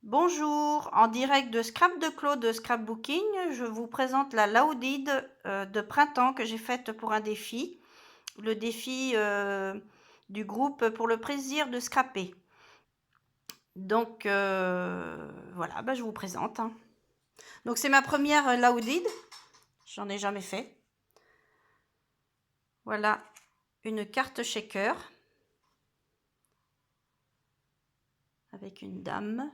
Bonjour, en direct de Scrap de Claude de Scrapbooking, je vous présente la Laudide de printemps que j'ai faite pour un défi, le défi du groupe pour le plaisir de scraper. Donc voilà, je vous présente. Donc c'est ma première Laudide, j'en ai jamais fait. Voilà une carte shaker avec une dame,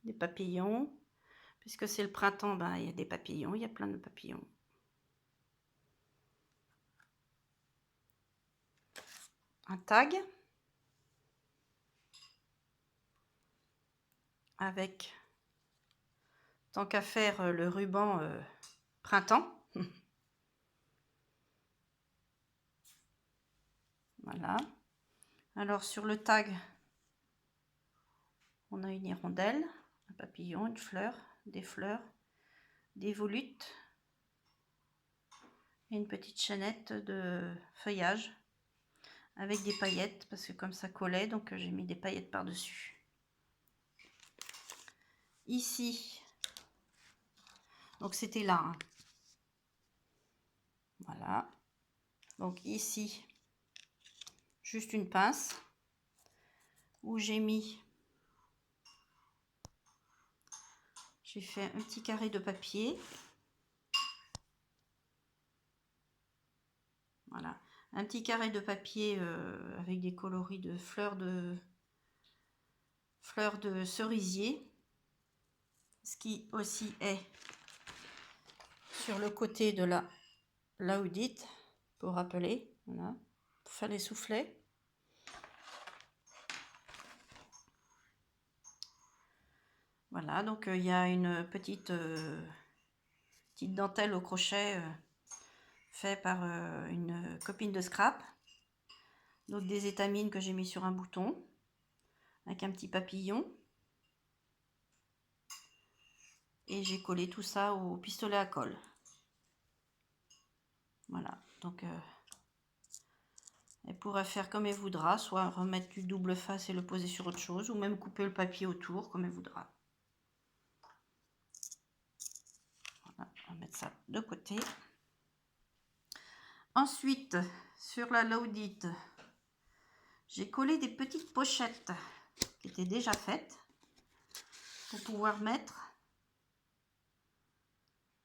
des papillons. Puisque c'est le printemps, il y a des papillons, il y a plein de papillons. Un tag avec, tant qu'à faire, le ruban printemps. Voilà. Alors sur le tag, on a une hirondelle, un papillon, une fleur, des volutes et une petite chaînette de feuillage avec des paillettes, parce que comme ça collait, donc j'ai mis des paillettes par-dessus. Ici, donc c'était là. Voilà. Donc ici, juste une pince où j'ai fait un petit carré de papier. Voilà, un petit carré de papier avec des coloris de fleurs de cerisier, ce qui aussi est sur le côté de la Laudite pour rappeler, voilà, pour faire les soufflets. Voilà, donc il y a une petite dentelle au crochet fait par une copine de scrap. Donc des étamines que j'ai mis sur un bouton avec un petit papillon. Et j'ai collé tout ça au pistolet à colle. Voilà, donc elle pourrait faire comme elle voudra, soit remettre du double face et le poser sur autre chose, ou même couper le papier autour comme elle voudra. Voilà, on va mettre ça de côté. Ensuite, sur la Laudite, j'ai collé des petites pochettes qui étaient déjà faites pour pouvoir mettre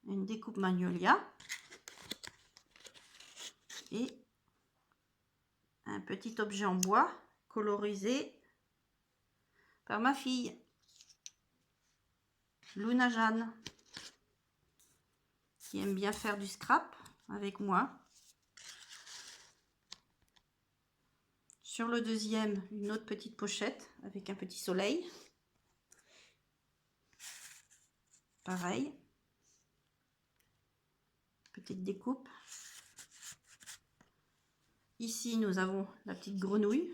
une découpe Magnolia et un petit objet en bois colorisé par ma fille Luna Jeanne, qui aime bien faire du scrap avec moi. Sur le deuxième, une autre petite pochette avec un petit soleil. Pareil. Petite découpe. Ici, nous avons la petite grenouille.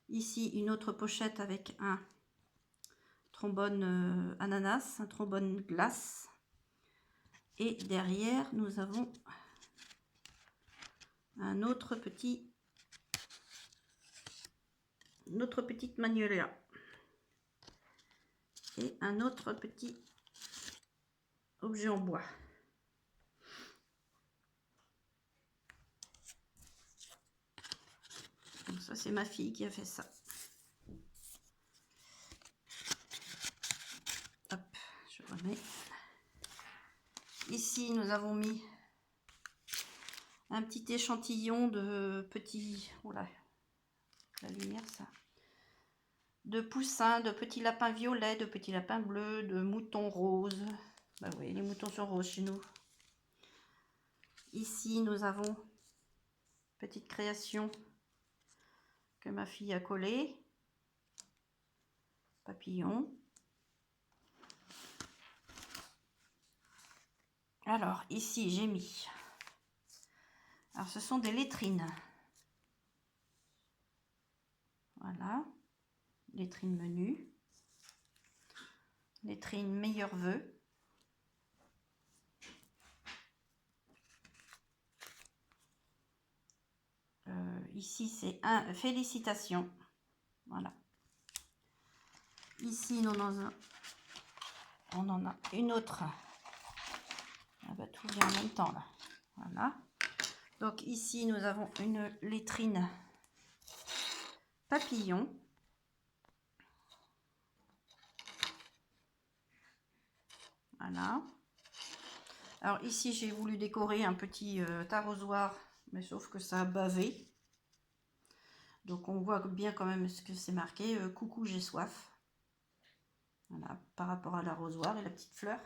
Ici, une autre pochette avec un trombone ananas, un trombone glace. Et derrière, nous avons une autre petite magnolia. Et un autre petit objet en bois. Donc ça, c'est ma fille qui a fait ça. Hop, je remets. Ici, nous avons mis un petit échantillon de petits... Oula, la lumière, ça. De poussins, de petits lapins violets, de petits lapins bleus, de moutons roses. Bah oui, les moutons sont roses chez nous. Ici, nous avons petite création que ma fille a collée. Papillon. Alors, ici, j'ai mis... Alors, ce sont des lettrines. Voilà. Lettrines menu. Lettrines meilleurs vœux. Ici, c'est un félicitations. Voilà. Ici, on en a une autre. Ah bah, tout vient en même temps là. Voilà. Donc ici, nous avons une lettrine papillon. Voilà. Alors ici, j'ai voulu décorer un petit arrosoir, mais sauf que ça a bavé. Donc on voit bien quand même ce que c'est marqué. Coucou, j'ai soif. Voilà, par rapport à l'arrosoir et la petite fleur.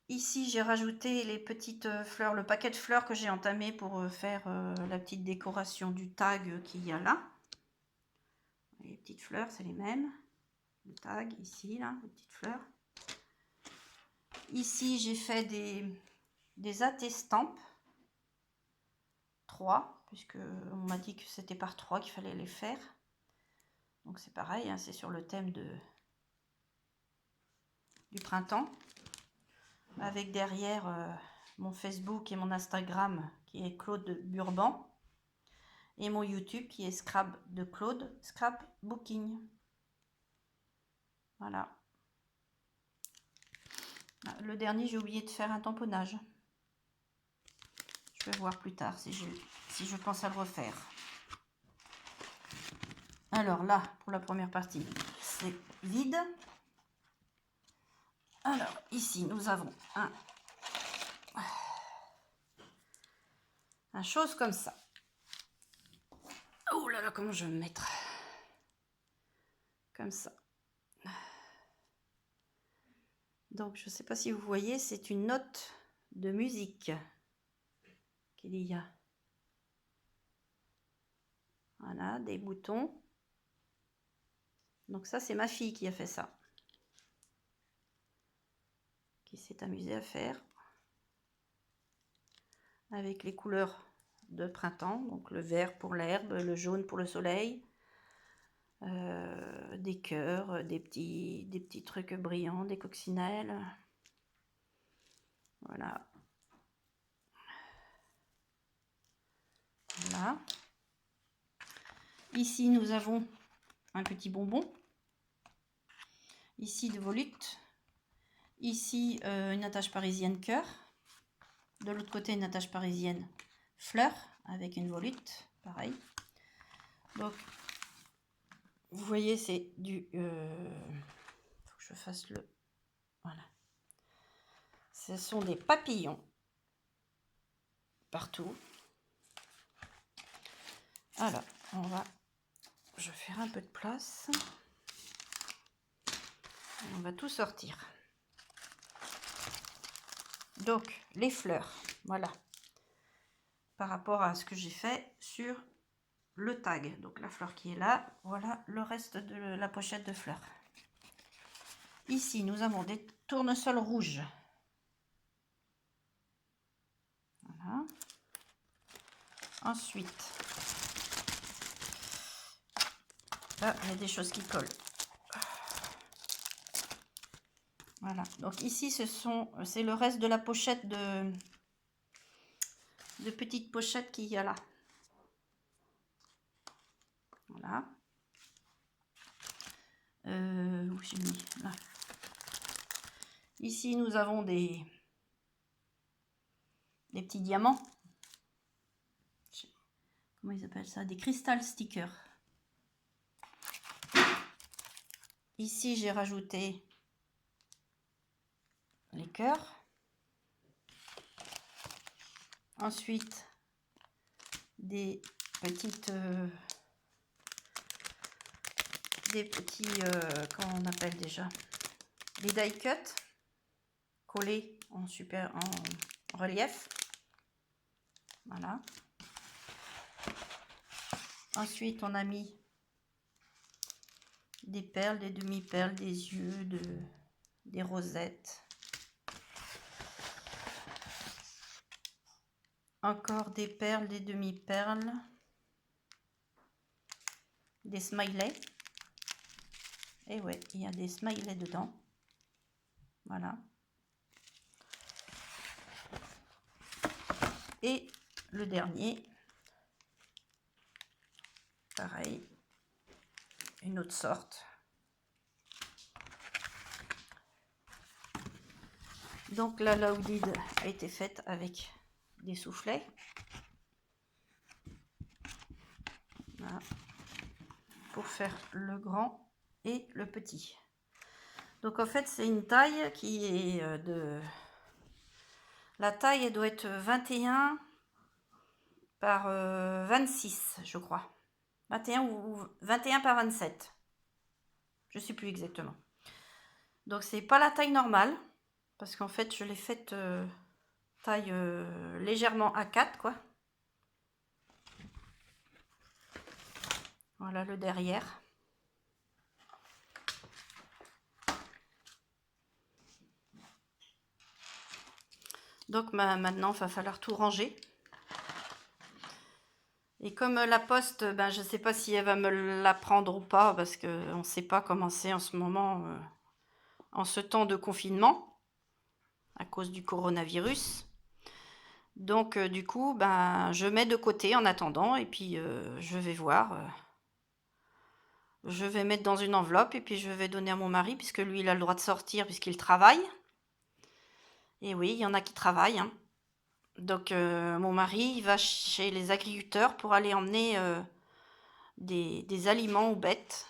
Ici, j'ai rajouté les petites fleurs, le paquet de fleurs que j'ai entamé pour faire la petite décoration du tag qu'il y a là. Les petites fleurs, c'est les mêmes. Le tag, ici, là, les petites fleurs. Ici, j'ai fait des attestampes. 3, puisque on m'a dit que c'était par 3 qu'il fallait les faire. Donc c'est pareil, hein, c'est sur le thème du printemps. Avec derrière mon Facebook et mon Instagram qui est Claude Burban. Et mon YouTube qui est Scrap de Claude, Scrapbooking. Voilà. Le dernier, j'ai oublié de faire un tamponnage. Je vais voir plus tard si je pense à le refaire. Alors là, pour la première partie, c'est vide. Alors ici, nous avons un chose comme ça. Oh là là, comment je vais me mettre? Comme ça. Donc, je ne sais pas si vous voyez, c'est une note de musique qu'il y a. Voilà, des boutons. Donc ça, c'est ma fille qui a fait ça. Qui s'est amusée à faire. Avec les couleurs de printemps. Donc le vert pour l'herbe, le jaune pour le soleil. Des cœurs, des petits trucs brillants, des coccinelles. Voilà. Voilà. Ici, nous avons un petit bonbon. Ici, de volutes. Ici, une attache parisienne cœur. De l'autre côté, une attache parisienne fleur avec une volute. Pareil. Donc, vous voyez, c'est du... faut que je fasse le... Voilà. Ce sont des papillons. Partout. Alors, je vais faire un peu de place. Et on va tout sortir. Donc, les fleurs, voilà. Par rapport à ce que j'ai fait sur le tag. Donc, la fleur qui est là, voilà le reste de la pochette de fleurs. Ici, nous avons des tournesols rouges. Voilà. Ensuite, là, il y a des choses qui collent. Voilà. Donc ici, c'est le reste de la pochette de petites pochettes qu'il y a là. Voilà. Où j'ai mis là. Ici, nous avons des petits diamants. Comment ils appellent ça? Des crystal stickers. Ici, j'ai rajouté les cœurs. Ensuite, des petits, comment on appelle déjà? Les die cut collés en relief. Voilà. Ensuite, on a mis des perles, des demi-perles, des yeux, des rosettes. Encore des perles, des demi-perles, des smileys. Et ouais, il y a des smileys dedans. Voilà. Et le dernier, pareil, une autre sorte. Donc la laoudide a été faite avec des soufflets. Voilà. Pour faire le grand et le petit. Donc en fait c'est une taille qui est de... La taille elle doit être 21 par 26 je crois. 21 ou 21 par 27. Je ne sais plus exactement. Donc c'est pas la taille normale. Parce qu'en fait je l'ai faite taille légèrement A4 quoi. Voilà le derrière. Donc maintenant, il va falloir tout ranger. Et comme la poste, ben, je ne sais pas si elle va me la prendre ou pas, parce qu'on ne sait pas comment c'est en ce moment, en ce temps de confinement, à cause du coronavirus. Donc du coup, ben, je mets de côté en attendant, et puis je vais voir. Je vais mettre dans une enveloppe, et puis je vais donner à mon mari, puisque lui, il a le droit de sortir, puisqu'il travaille. Et oui, il y en a qui travaillent, hein. Donc mon mari il va chez les agriculteurs pour aller emmener des aliments aux bêtes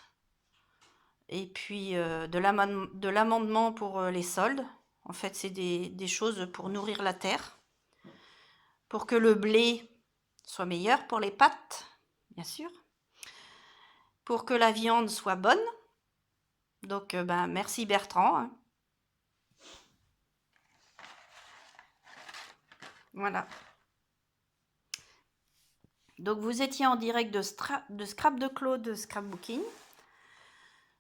et puis de l'amendement pour les soldes. En fait c'est des choses pour nourrir la terre, pour que le blé soit meilleur pour les pâtes, bien sûr, pour que la viande soit bonne. Donc ben, merci Bertrand, hein. Voilà. Donc vous étiez en direct de Scrap de Claude de Scrapbooking.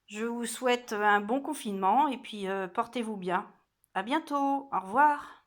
Je vous souhaite un bon confinement et puis portez-vous bien. À bientôt. Au revoir.